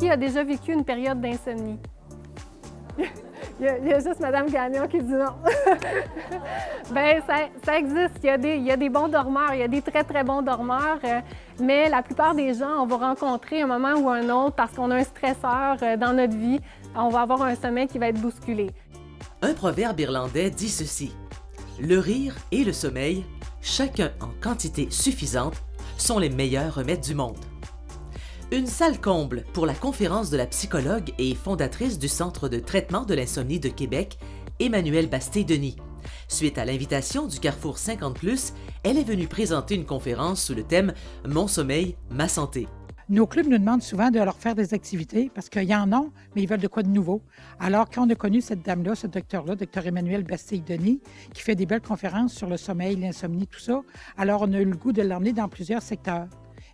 Qui a déjà vécu une période d'insomnie? Il y a juste Mme Gagnon qui dit non. Bien, ça existe. Il y a des bons dormeurs, il y a des très, très bons dormeurs, mais la plupart des gens, on va rencontrer un moment ou un autre parce qu'on a un stresseur dans notre vie. On va avoir un sommeil qui va être bousculé. Un proverbe irlandais dit ceci: le rire et le sommeil, chacun en quantité suffisante, sont les meilleurs remèdes du monde. Une salle comble pour la conférence de la psychologue et fondatrice du Centre de traitement de l'insomnie de Québec, Emmanuelle Bastille-Denis. Suite à l'invitation du Carrefour 50+, elle est venue présenter une conférence sous le thème « Mon sommeil, ma santé ». Nos clubs nous demandent souvent de leur faire des activités parce qu'ils en ont, mais ils veulent de quoi de nouveau. Alors, quand on a connu cette dame-là, ce docteur-là, docteur Emmanuelle Bastille-Denis, qui fait des belles conférences sur le sommeil, l'insomnie, tout ça, alors on a eu le goût de l'emmener dans plusieurs secteurs.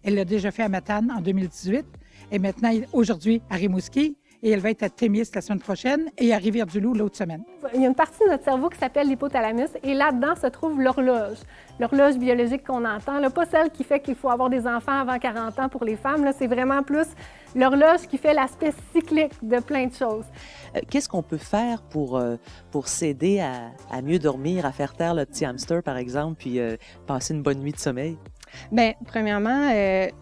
Elle l'a déjà fait à Matane en 2018 et maintenant, aujourd'hui, à Rimouski. Et elle va être à Témis la semaine prochaine et à Rivière-du-Loup l'autre semaine. Il y a une partie de notre cerveau qui s'appelle l'hypothalamus et là-dedans se trouve l'horloge. L'horloge biologique qu'on entend, là, pas celle qui fait qu'il faut avoir des enfants avant 40 ans pour les femmes, c'est vraiment plus l'horloge qui fait l'aspect cyclique de plein de choses. Qu'est-ce qu'on peut faire pour s'aider à mieux dormir, à faire taire le petit hamster, par exemple, puis passer une bonne nuit de sommeil? Bien, premièrement,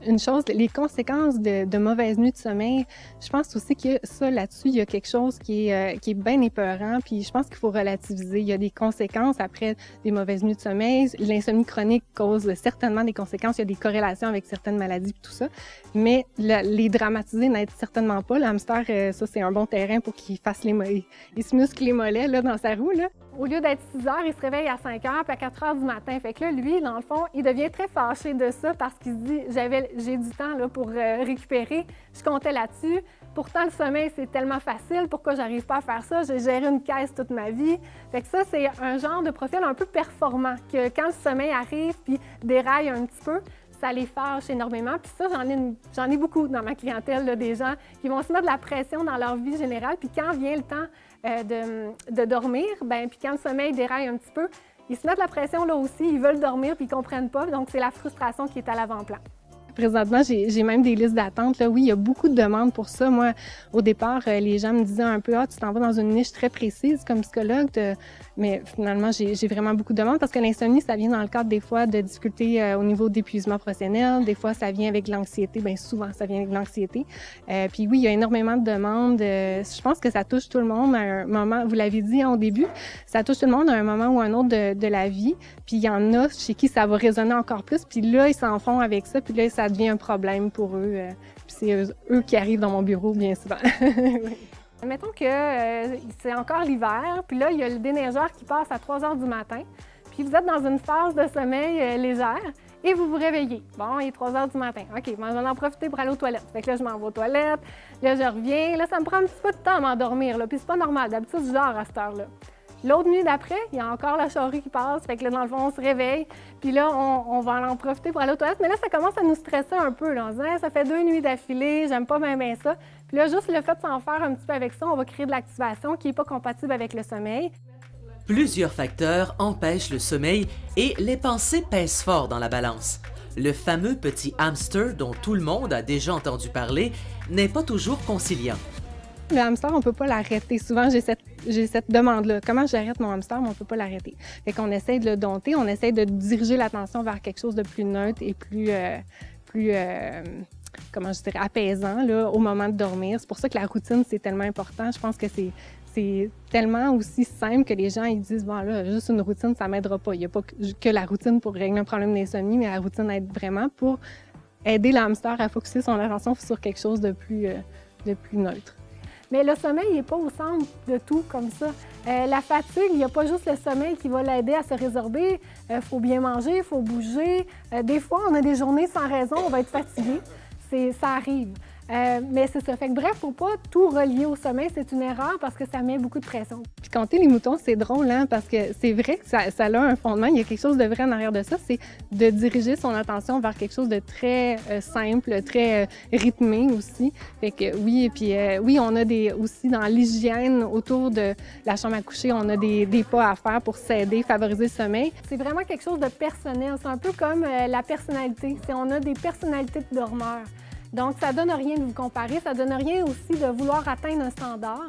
une chose, les conséquences de mauvaises nuits de sommeil, je pense aussi que ça, là-dessus, il y a quelque chose qui est bien épeurant, puis je pense qu'il faut relativiser. Il y a des conséquences après des mauvaises nuits de sommeil. L'insomnie chronique cause certainement des conséquences. Il y a des corrélations avec certaines maladies et tout ça, mais les dramatiser n'aide certainement pas. Le hamster, ça, c'est un bon terrain pour qu'il fasse il se muscle les mollets là, dans sa roue, là. Au lieu d'être 6 heures, il se réveille à 5 heures, puis à 4 heures du matin. Fait que là, lui, dans le fond, il devient très fâché de ça parce qu'il se dit « j'ai du temps là, pour récupérer, je comptais là-dessus. Pourtant, le sommeil, c'est tellement facile, pourquoi j'arrive pas à faire ça? J'ai géré une caisse toute ma vie. » Fait que ça, c'est un genre de profil un peu performant, que quand le sommeil arrive puis déraille un petit peu, ça les fâche énormément. Puis ça, j'en ai beaucoup dans ma clientèle, là, des gens qui vont se mettre de la pression dans leur vie générale. Puis quand vient le temps de dormir, bien, puis quand le sommeil déraille un petit peu, ils se mettent de la pression là aussi, ils veulent dormir puis ils ne comprennent pas. Donc, c'est la frustration qui est à l'avant-plan. Présentement, j'ai même des listes d'attente. Là. Oui, il y a beaucoup de demandes pour ça. Moi, au départ, les gens me disaient un peu « Ah, tu t'en vas dans une niche très précise comme psychologue. » Mais finalement, j'ai vraiment beaucoup de demandes parce que l'insomnie, ça vient dans le cadre des fois de difficultés au niveau d'épuisement professionnel. Des fois, ça vient avec l'anxiété. Bien, souvent, ça vient avec l'anxiété. Puis oui, il y a énormément de demandes. Je pense que ça touche tout le monde à un moment, vous l'avez dit au début, ça touche tout le monde à un moment ou un autre de la vie. Puis il y en a chez qui ça va résonner encore plus. Puis là, ils s'en font avec ça. Puis là, ça devient un problème pour eux. Puis c'est eux qui arrivent dans mon bureau bien souvent. Oui. Mettons que c'est encore l'hiver, puis là, il y a le déneigeur qui passe à 3 heures du matin, puis vous êtes dans une phase de sommeil légère et vous vous réveillez. Bon, il est 3 heures du matin. OK, ben, je vais en profiter pour aller aux toilettes. Fait que là, je m'en vais aux toilettes, là, je reviens. Là, ça me prend un petit peu de temps à m'endormir, là, puis c'est pas normal. D'habitude, je dors à cette heure-là. L'autre nuit d'après, il y a encore la charrue qui passe, fait que là, dans le fond, on se réveille, puis là, on va en profiter pour aller aux toilettes. Mais là, ça commence à nous stresser un peu, là. On se dit, ça fait 2 nuits d'affilée, j'aime pas bien ça. Puis là, juste le fait de s'en faire un petit peu avec ça, on va créer de l'activation qui n'est pas compatible avec le sommeil. Plusieurs facteurs empêchent le sommeil et les pensées pèsent fort dans la balance. Le fameux petit hamster dont tout le monde a déjà entendu parler n'est pas toujours conciliant. Le hamster, on ne peut pas l'arrêter. Souvent, j'ai cette demande-là. Comment j'arrête mon hamster, mais on ne peut pas l'arrêter. Fait qu'on essaie de le dompter, on essaie de diriger l'attention vers quelque chose de plus neutre et plus comment je dirais, apaisant là, au moment de dormir. C'est pour ça que la routine, c'est tellement important. Je pense que c'est tellement aussi simple que les gens ils disent « Bon, là, juste une routine, ça ne m'aidera pas. » Il n'y a pas que la routine pour régler un problème d'insomnie, mais la routine aide vraiment pour aider le hamster à focusser son attention sur quelque chose de plus neutre. Mais le sommeil n'est pas au centre de tout comme ça. La fatigue, il n'y a pas juste le sommeil qui va l'aider à se résorber. Il faut bien manger, il faut bouger. Des fois, on a des journées sans raison, on va être fatigué. Ça arrive. Mais c'est ça. Fait que bref, il ne faut pas tout relier au sommeil. C'est une erreur parce que ça met beaucoup de pression. Puis compter les moutons, c'est drôle, hein, parce que c'est vrai que ça a un fondement. Il y a quelque chose de vrai en arrière de ça. C'est de diriger son attention vers quelque chose de très simple, très rythmé aussi. Fait que oui, et puis oui, on a aussi dans l'hygiène autour de la chambre à coucher, on a des pas à faire pour s'aider, favoriser le sommeil. C'est vraiment quelque chose de personnel. C'est un peu comme la personnalité. On a des personnalités de dormeurs. Donc, ça donne rien de vous comparer, ça donne rien aussi de vouloir atteindre un standard.